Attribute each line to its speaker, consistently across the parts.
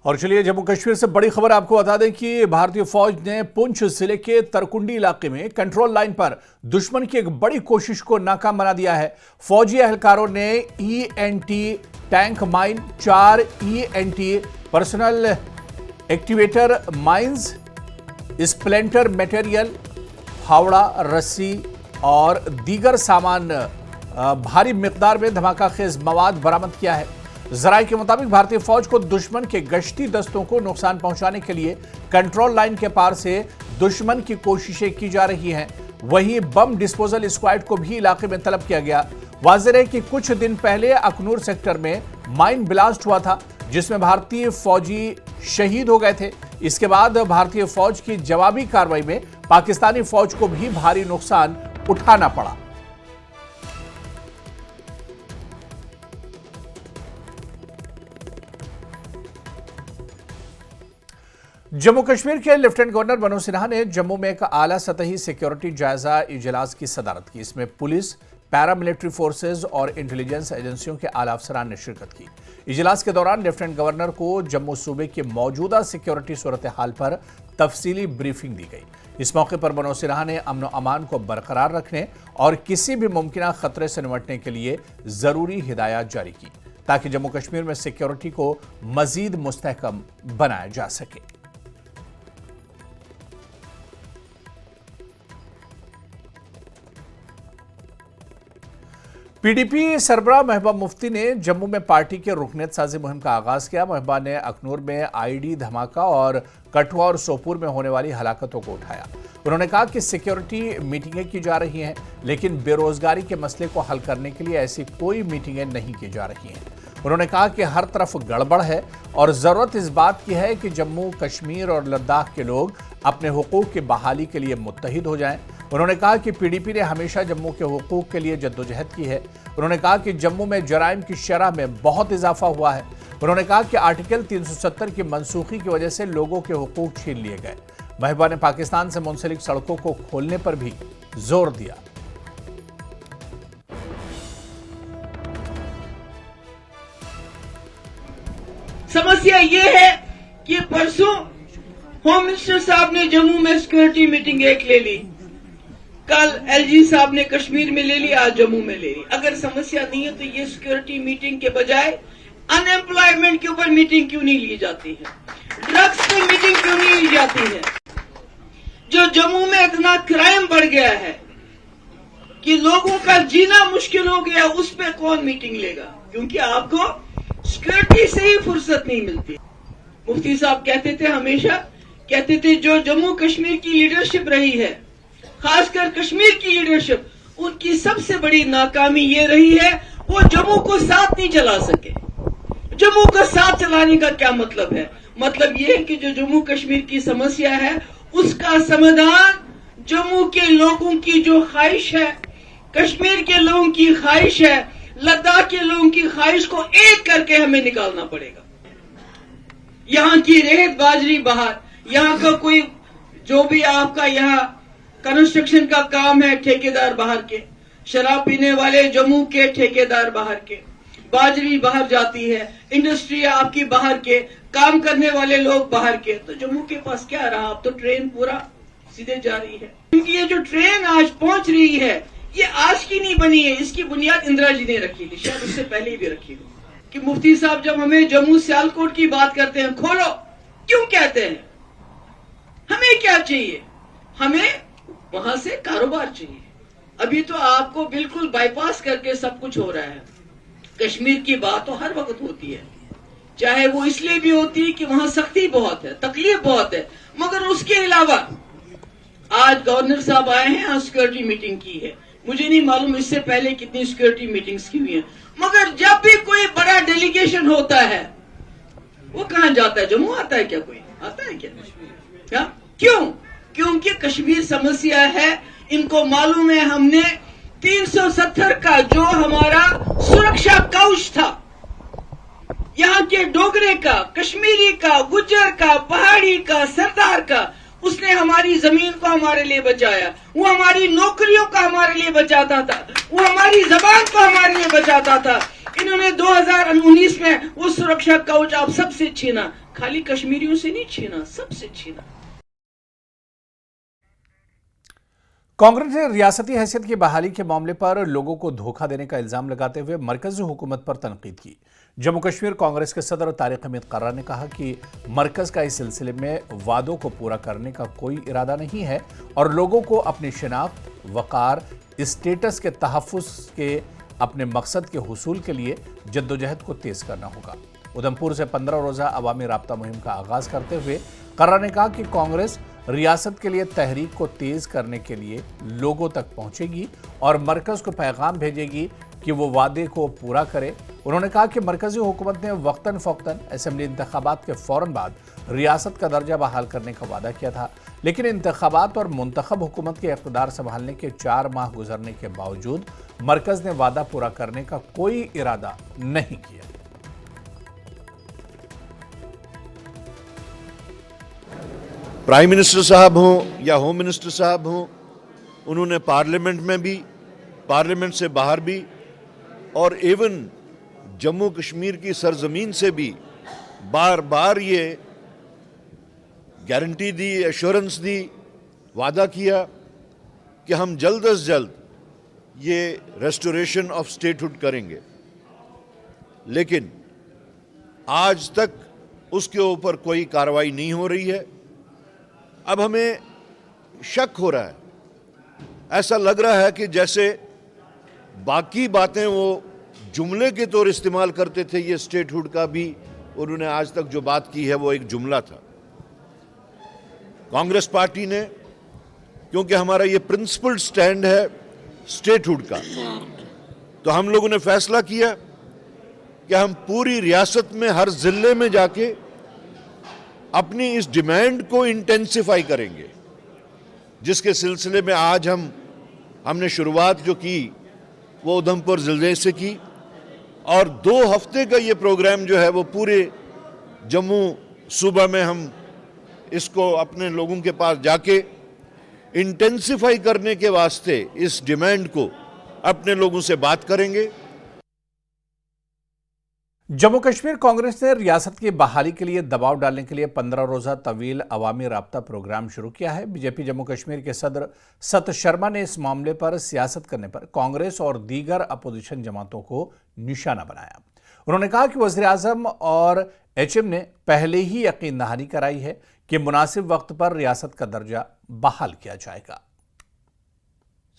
Speaker 1: और चलिए जम्मू कश्मीर से बड़ी खबर आपको बता दें कि भारतीय फौज ने पुंछ जिले के तरकुंडी इलाके में कंट्रोल लाइन पर दुश्मन की एक बड़ी कोशिश को नाकाम बना दिया है। फौजी एहलकारों ने anti tank mine, 4 anti personal activator mines, splinter material, फावड़ा, रस्सी और दीगर सामान भारी मिकदार में धमाकाखेज मवाद बरामद किया है। जराये के मुताबिक भारतीय फौज को दुश्मन के गश्ती दस्तों को नुकसान पहुंचाने के लिए कंट्रोल लाइन के पार से दुश्मन की कोशिशें की जा रही हैं। वहीं बम डिस्पोजल स्क्वाड को भी इलाके में तलब किया गया। वाज़ेह है कि कुछ दिन पहले अखनूर सेक्टर में माइन ब्लास्ट हुआ था, जिसमें भारतीय फौजी शहीद हो गए थे। इसके बाद भारतीय फौज की जवाबी कार्रवाई में पाकिस्तानी फौज को भी भारी नुकसान उठाना पड़ा। जम्मू कश्मीर के लेफ्टिनेंट गवर्नर मनोज सिन्हा ने जम्मू में एक आला सतही सिक्योरिटी जायजा इजलास की सदारत की। इसमें पुलिस, पैरामिलिट्री फोर्सेज और इंटेलिजेंस एजेंसियों के आला अफसरान ने शिरकत की। इजलास के दौरान लेफ्टिनेंट गवर्नर को जम्मू सूबे की मौजूदा सिक्योरिटी सूरत हाल पर तफसीली ब्रीफिंग दी गई। इस मौके पर मनोज सिन्हा ने अमन व अमान को बरकरार रखने और किसी भी मुमकिन खतरे से निपटने के लिए जरूरी हिदायत जारी की, ताकि जम्मू कश्मीर में सिक्योरिटी को मजीद मुस्तहकम बनाया जा सके। पीडीपी सरबराह महबूबा मुफ्ती ने जम्मू में पार्टी के रुकनीत साजी मुहिम का आगाज किया। महबूबा ने अखनूर में आईडी धमाका और कठुआ और सोपुर में होने वाली हलाकतों को उठाया। उन्होंने कहा कि सिक्योरिटी मीटिंगें की जा रही हैं, लेकिन बेरोजगारी के मसले को हल करने के लिए ऐसी कोई मीटिंगें नहीं की जा रही हैं। उन्होंने कहा कि हर तरफ गड़बड़ है और जरूरत इस बात की है कि जम्मू कश्मीर और लद्दाख के लोग अपने हुकूक की बहाली के लिए मुत्तहिद हो जाएं। उन्होंने कहा कि पीडीपी ने हमेशा जम्मू के हुकूक के लिए जद्दोजहद की है। उन्होंने कहा कि जम्मू में जराइम की शरह में बहुत इजाफा हुआ है। उन्होंने कहा कि आर्टिकल 370 की मनसूखी की वजह से लोगों के हुकूक छीन लिए गए। महबूबा ने पाकिस्तान से मुंसलिक सड़कों को खोलने पर भी जोर दिया।
Speaker 2: समस्या ये है कि परसों होम मिनिस्टर साहब ने जम्मू में सिक्योरिटी मीटिंग एक ले ली, कल एलजी साहब ने कश्मीर में ले ली, आज जम्मू में ले ली। अगर समस्या नहीं है तो ये सिक्योरिटी मीटिंग के बजाय अनएम्प्लॉयमेंट के ऊपर मीटिंग क्यों नहीं ली जाती है, ड्रग्स पे मीटिंग क्यों नहीं ली जाती है? जो जम्मू में इतना क्राइम बढ़ गया है कि लोगों का जीना मुश्किल हो गया, उस पर कौन मीटिंग लेगा? क्योंकि आपको सिक्योरिटी से ही फुर्सत नहीं मिलती। मुफ्ती साहब कहते थे, हमेशा कहते थे, जो जम्मू कश्मीर की लीडरशिप रही है, खासकर कश्मीर की लीडरशिप, उनकी सबसे बड़ी नाकामी ये रही है वो जम्मू को साथ नहीं चला सके। जम्मू को साथ चलाने का क्या मतलब है? मतलब ये है कि जो जम्मू कश्मीर की समस्या है उसका समाधान जम्मू के लोगों की जो ख्वाहिश है, कश्मीर के लोगों की ख्वाहिश है, लद्दाख के लोगों की ख्वाहिश को एक करके हमें निकालना पड़ेगा। यहाँ की रेत बाजरी बाहर, यहाँ का कोई जो भी आपका यहाँ कंस्ट्रक्शन का काम है, ठेकेदार बाहर के, शराब पीने वाले जम्मू के ठेकेदार बाहर के, बाजरी बाहर जाती है, इंडस्ट्री आपकी बाहर के, काम करने वाले लोग बाहर के, तो जम्मू के पास क्या रहा? अब तो ट्रेन पूरा सीधे जा रही है। क्योंकि ये जो ट्रेन आज पहुंच रही है ये आज की नहीं बनी है, इसकी बुनियाद इंदिरा जी ने रखी थी, शायद उससे पहले भी रखी हो। कि मुफ्ती साहब जब हमें जम्मू सियालकोट की बात करते हैं, खोलो, क्यों कहते हैं? हमें क्या चाहिए? हमें वहां से कारोबार चाहिए। अभी तो आपको बिल्कुल बाईपास करके सब कुछ हो रहा है। कश्मीर की बात तो हर वक्त होती है, चाहे वो इसलिए भी होती है कि वहां सख्ती बहुत है, तकलीफ बहुत है, मगर उसके अलावा आज गवर्नर साहब आए हैं, आज सिक्योरिटी मीटिंग की है। मुझे नहीं मालूम इससे पहले कितनी सिक्योरिटी मीटिंग्स की हुई है, मगर जब भी कोई बड़ा डेलीगेशन होता है वो कहां जाता है? जम्मू आता है क्या? कोई आता है क्या? क्यों? क्योंकि कश्मीर समस्या है, इनको मालूम है। हमने 370 का जो हमारा सुरक्षा कवच था, यहाँ के डोगरे का, कश्मीरी का, गुज्जर का, पहाड़ी का, सरदार का, उसने हमारी जमीन को हमारे लिए बचाया, वो हमारी नौकरियों का हमारे लिए बचाता था, वो हमारी जबान को हमारे लिए बचाता था। इन्होंने 2019 में वो सुरक्षा कवच आप सबसे छीना। खाली कश्मीरियों से नहीं छीना, सबसे छीना।
Speaker 1: कांग्रेस ने रियासती हैसियत की बहाली के मामले पर लोगों को धोखा देने का इल्जाम लगाते हुए मरकजी हुकूमत पर तनकीद की। जम्मू कश्मीर कांग्रेस के सदर तारिक हमीद कर्रार ने कहा कि मरकज का इस सिलसिले में वादों को पूरा करने का कोई इरादा नहीं है और लोगों को अपनी शिनाख्त, वकार, स्टेटस के तहफ़्फ़ुज़ के अपने मकसद के हुसूल के लिए जद्दोजहद को तेज करना होगा। उधमपुर से 15 रोज़ा अवामी राब्ता मुहिम का आगाज करते हुए कर्रार ने कहा कि कांग्रेस रियासत के लिए तहरीक को तेज करने के लिए लोगों तक पहुंचेगी और मरकज को पैगाम भेजेगी कि वो वादे को पूरा करे। उन्होंने कहा कि मरकजी हुकूमत ने वक्तन फ़ौक्तन असेंबली इंतखाबात के फौरन बाद रियासत का दर्जा बहाल करने का वादा किया था, लेकिन इंतखाबात और मुंतखब हुकूमत के इक़्तिदार संभालने के 4 माह गुजरने के बावजूद मरकज ने वादा पूरा करने का कोई इरादा नहीं किया।
Speaker 3: प्राइम मिनिस्टर साहब हों या होम मिनिस्टर साहब हों, उन्होंने पार्लियामेंट में भी, पार्लियामेंट से बाहर भी और इवन जम्मू कश्मीर की सरजमीन से भी बार बार ये गारंटी दी, एश्योरेंस दी, वादा किया कि हम जल्द अज जल्द ये रेस्टोरेशन ऑफ स्टेटहुड करेंगे, लेकिन आज तक उसके ऊपर कोई कार्रवाई नहीं हो रही है। अब हमें शक हो रहा है, ऐसा लग रहा है कि जैसे बाकी बातें वो जुमले के तौर इस्तेमाल करते थे, ये स्टेटहुड का भी उन्होंने आज तक जो बात की है वो एक जुमला था। कांग्रेस पार्टी ने, क्योंकि हमारा ये प्रिंसिपल स्टैंड है स्टेटहुड का, तो हम लोगों ने फैसला किया कि हम पूरी रियासत में हर जिले में जाके अपनी इस डिमांड को इंटेंसिफाई करेंगे, जिसके सिलसिले में आज हमने शुरुआत जो की वो उधमपुर जिले से की और 2 हफ्ते का ये प्रोग्राम जो है वो पूरे जम्मू सूबा में हम इसको अपने लोगों के पास जाके इंटेंसिफाई करने के वास्ते इस डिमांड को अपने लोगों से बात करेंगे।
Speaker 1: जम्मू कश्मीर कांग्रेस ने रियासत की बहाली के लिए दबाव डालने के लिए 15 रोज़ा तवील अवामी राब्ता प्रोग्राम शुरू किया है। बीजेपी जम्मू कश्मीर के सदर सत शर्मा ने इस मामले पर सियासत करने पर कांग्रेस और दीगर अपोजिशन जमातों को निशाना बनाया। उन्होंने कहा कि वज़ीर आज़म और एचएम ने पहले ही यकीन दहानी कराई है कि मुनासिब वक्त पर रियासत का दर्जा बहाल किया जाएगा।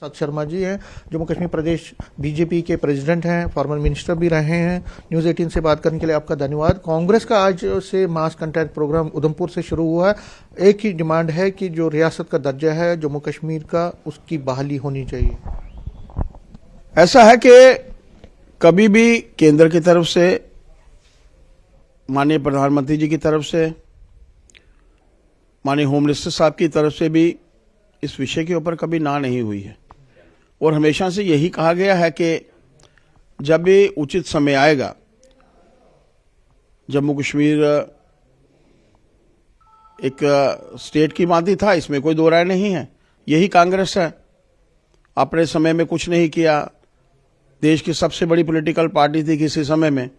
Speaker 4: सत शर्मा जी हैं, जम्मू कश्मीर प्रदेश बीजेपी के प्रेसिडेंट हैं, फॉर्मर मिनिस्टर भी रहे हैं। न्यूज़ 18 से बात करने के लिए आपका धन्यवाद। कांग्रेस का आज से मास कंटेंट प्रोग्राम उधमपुर से शुरू हुआ है। एक ही डिमांड है कि जो रियासत का दर्जा है जम्मू कश्मीर का, उसकी बहाली होनी चाहिए।
Speaker 5: ऐसा है कि कभी भी केंद्र की तरफ से, माननीय प्रधानमंत्री जी की तरफ से, माननीय होम मिनिस्टर साहब की तरफ से भी इस विषय के ऊपर कभी ना नहीं हुई है और हमेशा से यही कहा गया है कि जब भी उचित समय आएगा, जम्मू कश्मीर एक स्टेट की मांदी था, इसमें कोई दो राय नहीं है। यही कांग्रेस है, अपने समय में कुछ नहीं किया, देश की सबसे बड़ी पॉलिटिकल पार्टी थी किसी समय में,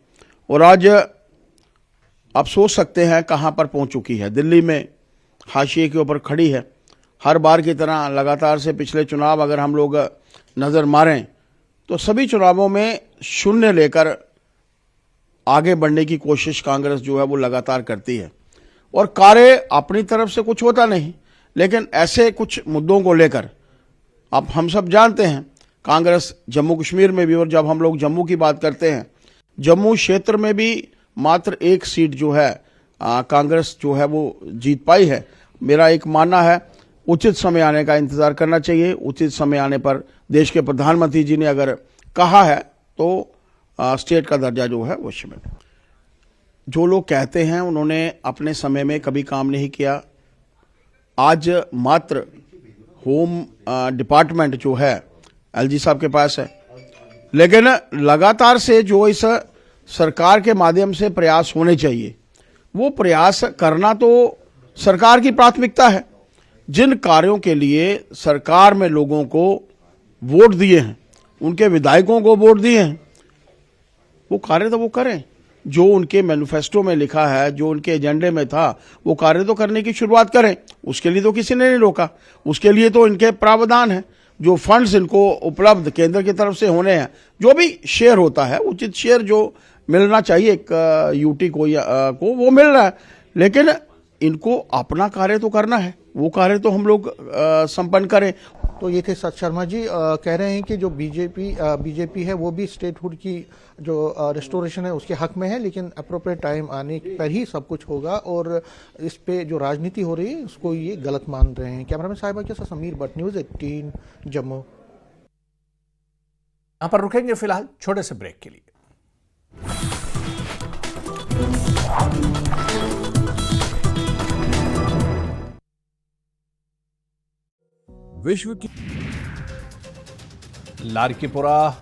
Speaker 5: और आज आप सोच सकते हैं कहां पर पहुंच चुकी है। दिल्ली में हाशिए के ऊपर खड़ी है। हर बार की तरह लगातार से पिछले चुनाव अगर हम लोग नज़र मारें तो सभी चुनावों में शून्य लेकर आगे बढ़ने की कोशिश कांग्रेस जो है वो लगातार करती है और कार्य अपनी तरफ से कुछ होता नहीं, लेकिन ऐसे कुछ मुद्दों को लेकर अब हम सब जानते हैं कांग्रेस जम्मू कश्मीर में भी, और जब हम लोग जम्मू की बात करते हैं, जम्मू क्षेत्र में भी मात्र 1 सीट जो है कांग्रेस जो है वो जीत पाई है। मेरा एक मानना है उचित समय आने का इंतजार करना चाहिए। उचित समय आने पर देश के प्रधानमंत्री जी ने अगर कहा है तो स्टेट का दर्जा जो है वो शामिल। जो लोग कहते हैं उन्होंने अपने समय में कभी काम नहीं किया। आज मात्र होम डिपार्टमेंट जो है एलजी साहब के पास है, लेकिन लगातार से जो इस सरकार के माध्यम से प्रयास होने चाहिए वो प्रयास करना तो सरकार की प्राथमिकता है। जिन कार्यों के लिए सरकार में लोगों को वोट दिए हैं, उनके विधायकों को वोट दिए हैं, वो कार्य तो वो करें। जो उनके मैनिफेस्टो में लिखा है, जो उनके एजेंडे में था, वो कार्य तो करने की शुरुआत करें। उसके लिए तो किसी ने नहीं रोका, उसके लिए तो इनके प्रावधान है। जो फंड्स इनको उपलब्ध केंद्र की तरफ से होने हैं, जो भी शेयर होता है, उचित शेयर जो मिलना चाहिए एक यूटी को वो मिल रहा है। लेकिन इनको अपना कार्य तो करना है, वो कार्य तो हम लोग संपन्न करें।
Speaker 4: तो ये थे सत शर्मा जी, कह रहे हैं कि जो बीजेपी है वो भी स्टेटहुड की जो रिस्टोरेशन है उसके हक में है, लेकिन अप्रोप्रिएट टाइम आने पर ही सब कुछ होगा, और इस पे जो राजनीति हो रही है उसको ये गलत मान रहे हैं। कैमरामैन साहिबा के साथ समीर भट्ट, न्यूज़ 18 जम्मू।
Speaker 1: यहां पर रुकेंगे फिलहाल छोटे से ब्रेक के लिए।
Speaker 6: विश्व की
Speaker 1: लारकीपुरा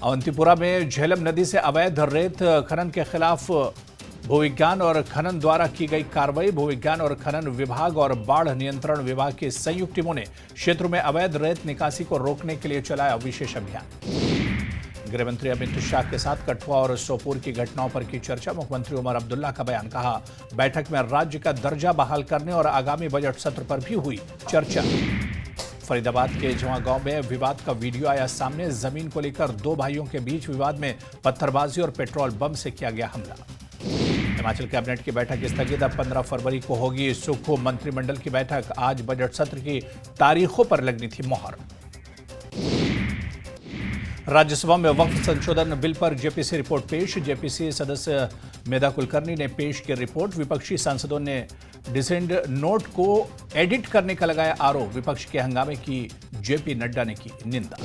Speaker 1: अवंतीपुरा में झेलम नदी से अवैध रेत खनन के खिलाफ भूविज्ञान और खनन द्वारा की गई कार्रवाई। भूविज्ञान और खनन विभाग और बाढ़ नियंत्रण विभाग की संयुक्त टीमों ने क्षेत्र में अवैध रेत निकासी को रोकने के लिए चलाया विशेष अभियान। गृह मंत्री अमित शाह के साथ कठुआ और सोपोर की घटनाओं पर की चर्चा। मुख्यमंत्री उमर अब्दुल्ला का बयान, कहा बैठक में राज्य का दर्जा बहाल करने और आगामी बजट सत्र पर भी हुई चर्चा। फरीदाबाद के जवा गांव में विवाद का वीडियो आया सामने। जमीन को लेकर दो भाइयों के बीच विवाद में पत्थरबाजी और पेट्रोल बम से किया गया हमला। हिमाचल कैबिनेट की बैठक स्थगित, अब 15 फरवरी को होगी सुक्खू मंत्रिमंडल की बैठक। आज बजट सत्र की तारीखों पर लगनी थी मोहर। राज्यसभा में वक्फ संशोधन बिल पर जेपीसी रिपोर्ट पेश। जेपीसी सदस्य मेधा कुलकर्णी ने पेश की रिपोर्ट। विपक्षी सांसदों ने डिसेंड नोट को एडिट करने का लगाया आरोप। विपक्ष के हंगामे की जेपी नड्डा ने की निंदा।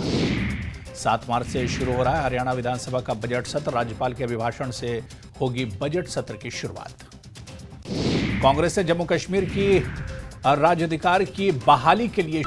Speaker 1: 7 मार्च से शुरू हो रहा है हरियाणा विधानसभा का बजट सत्र। राज्यपाल के अभिभाषण से होगी बजट सत्र की शुरुआत। कांग्रेस से जम्मू कश्मीर की राज्याधिकार की बहाली के लिए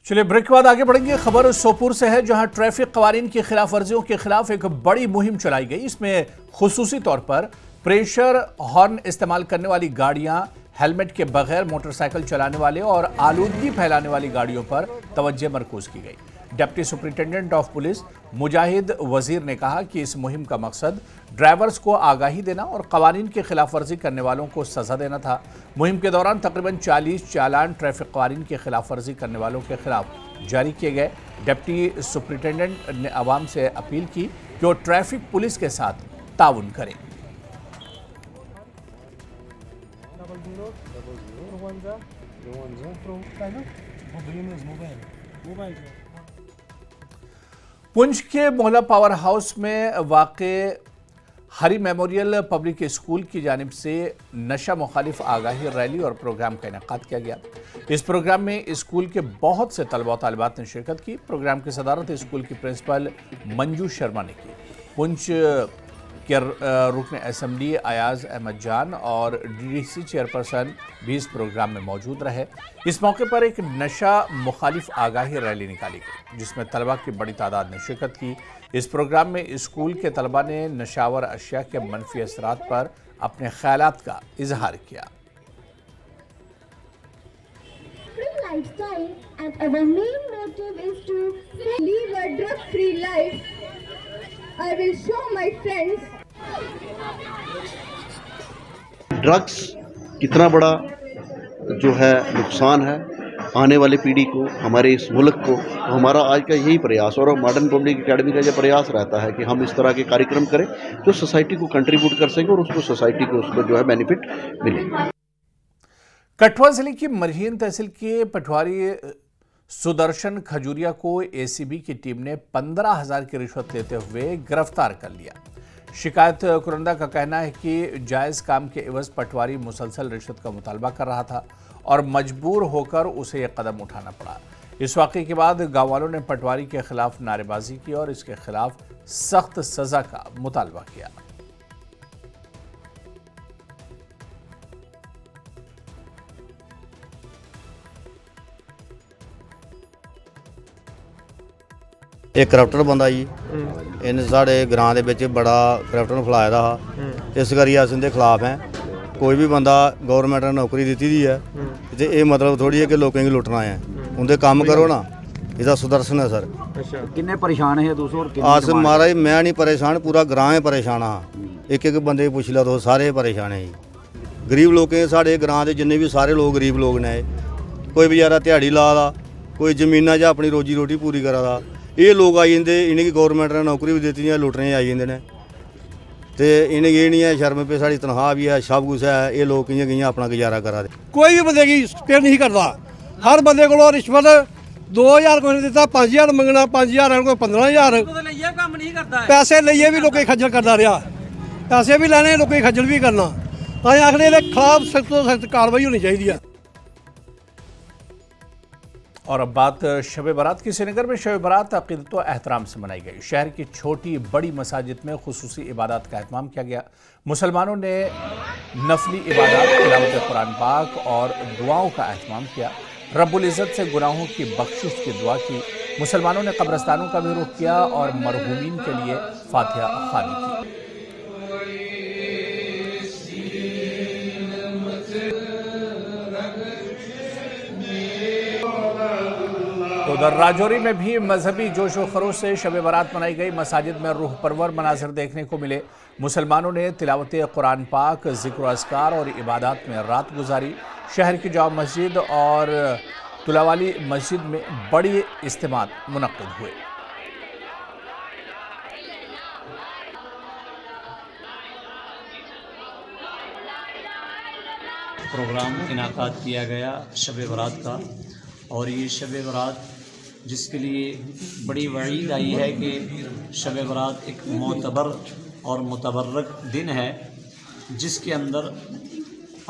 Speaker 1: चलिए ब्रेक के बाद आगे बढ़ेंगे। खबर सोपुर से है, जहां ट्रैफिक कवानीन की खिलाफ वर्जियों के खिलाफ एक बड़ी मुहिम चलाई गई। इसमें खुसूसी तौर पर प्रेशर हॉर्न इस्तेमाल करने वाली गाड़ियां, हेलमेट के बगैर मोटरसाइकिल चलाने वाले और आलूदगी फैलाने वाली गाड़ियों पर तवज्जो मरकूज की गई। डिप्टी सुपरिटेंडेंट ऑफ पुलिस मुजाहिद वजीर ने कहा कि इस मुहिम का मकसद ड्राइवर्स को आगाही देना और कवानीन की खिलाफ वर्जी करने वालों को सजा देना था। मुहिम के दौरान तकरीबन 40 चालान ट्रैफिक कवानीन की खिलाफ वर्जी करने वालों के खिलाफ जारी किए गए। डिप्टी सुपरिटेंडेंट ने आवाम से अपील की कि वो ट्रैफिक पुलिस के साथ ताउन करें। पुंछ के मोहल्ला पावर हाउस में वाक़े हरी मेमोरियल पब्लिक स्कूल की जानिब से नशा मुखालिफ आगाही रैली और प्रोग्राम का इनेकाद किया गया। इस प्रोग्राम में स्कूल के बहुत से तलबा तालिबात ने शिरकत की। प्रोग्राम की सदारत स्कूल की प्रिंसिपल मंजू शर्मा ने की। पुंछ के रुकन असम्बली अयाज अहमद जान और डीडीसी चेयरपर्सन भी इस प्रोग्राम में मौजूद रहे। इस मौके पर एक नशा मुखालिफ आगाही रैली निकाली गई, जिसमें तलबा की बड़ी तादाद ने शिरकत की। इस प्रोग्राम में स्कूल के तलबा ने नशावर अशिया के मनफी असरात पर अपने ख्यालात का इजहार किया।
Speaker 7: ड्रग्स कितना बड़ा जो है नुकसान है आने वाली पीढ़ी को, हमारे इस मुल्क को। तो हमारा आज का यही प्रयास और मॉडर्न पब्लिक एकेडमी का यह प्रयास रहता है कि हम इस तरह के कार्यक्रम करें जो सोसाइटी को कंट्रीब्यूट कर सकें और उसको सोसाइटी को उसको जो है बेनिफिट मिले।
Speaker 1: कठुआ जिले की मरहीन तहसील के पटवारी सुदर्शन खजूरिया को एसीबी की टीम ने 15,000 की रिश्वत लेते हुए गिरफ्तार कर लिया। शिकायत कुरंदा का कहना है कि जायज काम के एवज पटवारी मुसलसल रिश्वत का मुतालबा कर रहा था और मजबूर होकर उसे यह कदम उठाना पड़ा। इस वाक़े के बाद गाँव वालों ने पटवारी के खिलाफ नारेबाजी की और इसके खिलाफ सख्त सजा का मुतालबा किया।
Speaker 8: एक करप्टर बंदा जी, इन्हें साढ़े ग्रां दे विच बड़ा करप्टर फैलाए दा हा। इस करियै अस इंदे खिलाफ हैं। कोई भी बंदा गौरमेंट ने नौकरी दी है ते ये मतलब थोड़ी है कि लोगों की लुटना है। ਉਹਦੇ ਕੰਮ ਕਰੋ ਨਾ, ਇਹਦਾ ਸੁਦਰਸ਼ਨ ਹੈ ਸਰ।
Speaker 9: किन्ने परेशान है दोस्तों और किन्नी
Speaker 8: ਆਸ
Speaker 9: डिमांड है?
Speaker 8: ਮਹਾਰਾਜ ਮੈਂ ਨਹੀਂ ਪਰੇਸ਼ਾਨ, ਪੂਰਾ ਗ੍ਰਾਮ ਹੈ ਪਰੇਸ਼ਾਨ ਆ। ਇੱਕ ਇੱਕ ਬੰਦੇ ਪੁੱਛ ਲਾ ਤੋ ਸਾਰੇ ਪਰੇਸ਼ਾਨ ਹੈ ਜੀ। ਗਰੀਬ ਲੋਕ ਹੈ ਸਾਡੇ ਗ੍ਰਾਮ ਦੇ, ਜਿੰਨੇ ਵੀ ਸਾਰੇ ਲੋਕ ਗਰੀਬ ਲੋਕ ਨੇ। ਕੋਈ ਵਿਚਾਰਾ ਦਿਹਾੜੀ ਲਾ ਦਾ, ਕੋਈ ਜ਼ਮੀਨਾਂ 'ਚ ਆਪਣੀ ਰੋਜੀ ਰੋਟੀ ਪੂਰੀ ਕਰਾ ਦਾ। ਇਹ ਲੋਕ ਆਈ ਜਾਂਦੇ, ਇਹਨਾਂ ਦੀ ਗੌਰਮੈਂਟ ਨੇ ਨੌਕਰੀ ਵੀ ਦਿੱਤੀ ਹੈ, ਲੁੱਟਣੇ ਆਈ ਜਾਂਦੇ ਨੇ। ਤੇ ਇਹਨੇ ਇਹ ਨਹੀਂ ਹੈ ਸ਼ਰਮ पे ਸਾਡੀ ਤਨਖਾਹ ਵੀ ਹੈ, ਸਭ ਕੁਛ ਹੈ। ਇਹ ਲੋਕ ਕਿਆਂ ਕਿਆਂ ਆਪਣਾ ਗੁਜ਼ਾਰਾ ਕਰਾ ਦੇ।
Speaker 10: ਕੋਈ ਵੀ ਬੰਦੇ ਦੀ ਕੇਅਰ ਨਹੀਂ ਕਰਦਾ। ਹਰ ਬੰਦੇ ਕੋਲੋਂ ਰਿਸ਼ਵਤ 2000 ਕੋਈ ਦਿੱਤਾ, 5000 ਮੰਗਣਾ, 5000 ਕੋਈ 15000
Speaker 9: ਕੰਮ ਨਹੀਂ ਕਰਦਾ
Speaker 10: ਪੈਸੇ ਲਈਏ ਵੀ ਲੋਕੀ ਖੱਜਲ ਕਰਦਾ ਰਿਹਾ। ਪੈਸੇ ਵੀ ਲੈਣੇ, ਲੋਕੀ ਖੱਜਲ ਵੀ ਕਰਨਾ। ਅਸੀਂ ਆਖਦੇ ਇਹਦੇ ਖਿਲਾਫ सख्त ਤੋਂ सख्त कार्रवाई होनी चाहिए।
Speaker 1: और अब बात शब बारात की। श्रीनगर में शब बारात अक़ीदत व एहतराम से मनाई गई। शहर की छोटी बड़ी मसाजिद में खुसूसी इबादत का एहतमाम किया गया। मुसलमानों ने नफली इबादत, तिलावत कुरान पाक और दुआओं का एहतमाम किया। रब्बुल इज़्ज़त से गुनाहों की बख्शिश की दुआ की। मुसलमानों ने कब्रस्तानों का भी रुख किया और मरहूमीन के लिए फातिहा ख़वानी की। तो उधर राजौरी में भी मजहबी जोश व खरोश से शब बारात मनाई गई। मसाजिद में रूह परवर मनाजिर देखने को मिले। मुसलमानों ने तिलावत कुरान पाक, ज़िक्र अस्कार और इबादत में रात गुजारी। शहर की जामा मस्जिद और तुलावाली मस्जिद में बड़ी इज्तिमा मुनक्किद हुए।
Speaker 11: प्रोग्राम इनाकाद किया गया शब बारात का, और ये शब बारात जिसके लिए बड़ी वईद आई है कि शब बारात एक मोतबर और मुतबर्रक दिन है, जिसके अंदर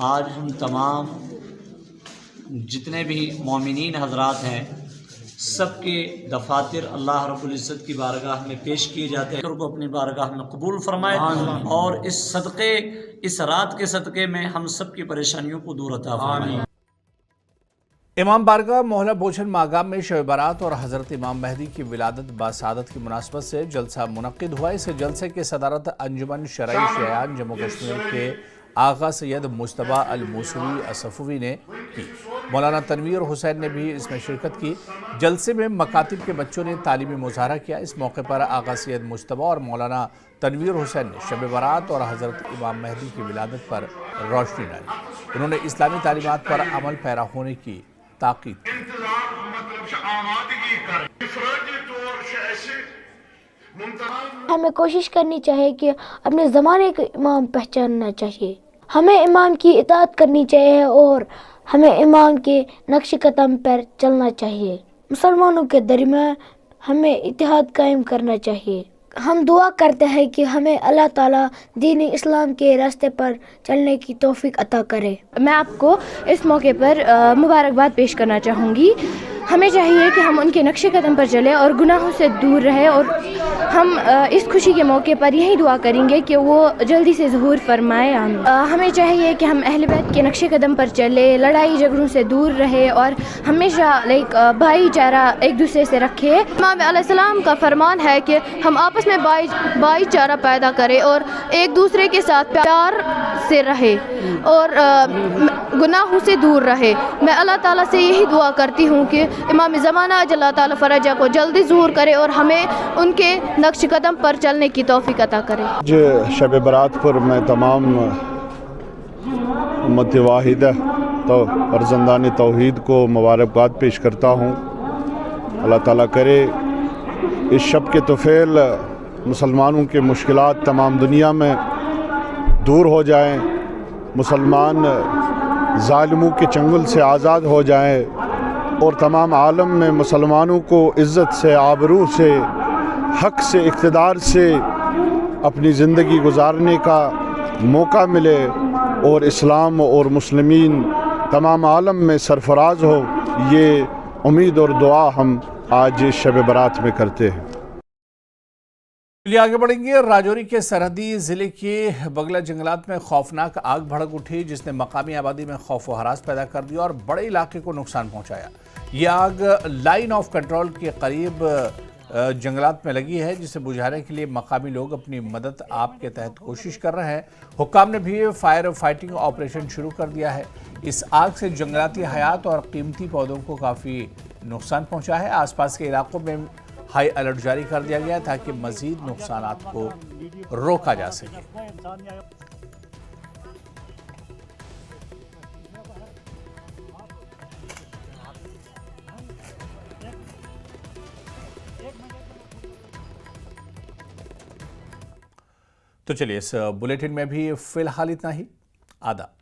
Speaker 11: आज हम तमाम जितने भी मोमिनीन हजरात हैं सबके दफातर अल्लाह रब्बुल इज़्ज़त की बारगाह में पेश किए जाते हैं। को अपनी बारगाह में कबूल फरमाए और इस सदक़े, इस रात के सदक़े में हम सब की परेशानियों को दूर अता फरमाए।
Speaker 1: इमाम बारगाह मोहल्ला बोझन मागाम में शब बारात और हज़रत इमाम मेहदी की विलादत बासादत की मुनासबत से जलसा मुनक्किद हुआ। इस जलसे की सदारत अंजुमन शरई शयान जम्मू कश्मीर के आगा सैयद मुश्तबा अल मूसवी असफ़वी ने की। मौलाना तनवीर हुसैन ने भी इसमें शिरकत की। जलसे में मकातिब के बच्चों ने तालीमी मुजाहरा किया। इस मौके पर आगा सैयद मुश्तबा और मौलाना तनवीर हुसैन ने शब बारात और हज़रत इमाम मेहदी की विलादत पर रोशनी डाली। उन्होंने इस्लामी तालीमात पर अमल पैरा होने की ताकीद की।
Speaker 12: हमें कोशिश करनी चाहिए कि अपने ज़माने के इमाम पहचानना चाहिए। हमें इमाम की इताअत करनी चाहिए और हमें इमाम के नक्श कदम पर चलना चाहिए। मुसलमानों के दरमियान हमें इत्तेहाद कायम करना चाहिए। हम दुआ करते हैं कि हमें अल्लाह ताला दीन इस्लाम के रास्ते पर चलने की तौफीक अता करे।
Speaker 13: मैं आपको इस मौके पर मुबारकबाद पेश करना चाहूँगी। हमें चाहिए कि हम उनके नक्शे कदम पर चलें और गुनाहों से दूर रहें, और हम इस खुशी के मौके पर यही दुआ करेंगे कि वो जल्दी से ज़हूर फरमाए। हमें चाहिए कि हम अहले बैत के नक्शे कदम पर चलें, लड़ाई झगड़ों से दूर रहे और हमेशा भाईचारा एक दूसरे से रखें। इमाम अलैहिस्सलाम का फरमान है कि हम आपस में भाईचारा पैदा करें और एक दूसरे के साथ प्यार से रहे और गुनाहों से दूर रहे। मैं अल्लाह ताला से यही दुआ करती हूँ कि इमाम ज़माना अल्लाह ताला फरजा को जल्दी ज़हूर करे और हमें उनके नक्श कदम पर चलने की तौफीक अता करे।
Speaker 14: शब बारात पर मैं तमाम उम्मत वाहिदा तो फर्जंदान तौहीद को मुबारकबाद पेश करता हूँ। अल्लाह ताला करे इस शब के तोफ़ैल मुसलमानों के मुश्किलात तमाम दुनिया में दूर हो जाएं, मुसलमान ज़ालिमों के चंगुल से आज़ाद हो जाएं और तमाम आलम में मुसलमानों को इज़्ज़त से, आबरू से, हक से, इक़्तिदार से अपनी ज़िंदगी गुजारने का मौका मिले और इस्लाम और मुस्लिमीन तमाम आलम में सरफराज हो, ये उम्मीद और दुआ हम आज शब बारात में करते हैं।
Speaker 1: चलिए आगे बढ़ेंगे। राजौरी के सरहदी ज़िले के बगला जंगलात में खौफनाक आग भड़क उठी, जिसने मकामी आबादी में खौफ व हरास पैदा कर दिया और बड़े इलाके को नुकसान पहुंचाया। ये आग लाइन ऑफ कंट्रोल के करीब जंगलात में लगी है, जिसे बुझाने के लिए मकामी लोग अपनी मदद आप के तहत कोशिश कर रहे हैं। हुक्काम ने भी फायर फाइटिंग ऑपरेशन शुरू कर दिया है। इस आग से जंगलाती हयात और कीमती पौधों को काफ़ी नुकसान पहुंचा है। आसपास के इलाकों में हाई अलर्ट जारी कर दिया गया ताकि मजीद नुकसानात को रोका जा सके। तो चलिए इस बुलेटिन में भी फिलहाल इतना ही। आदाब।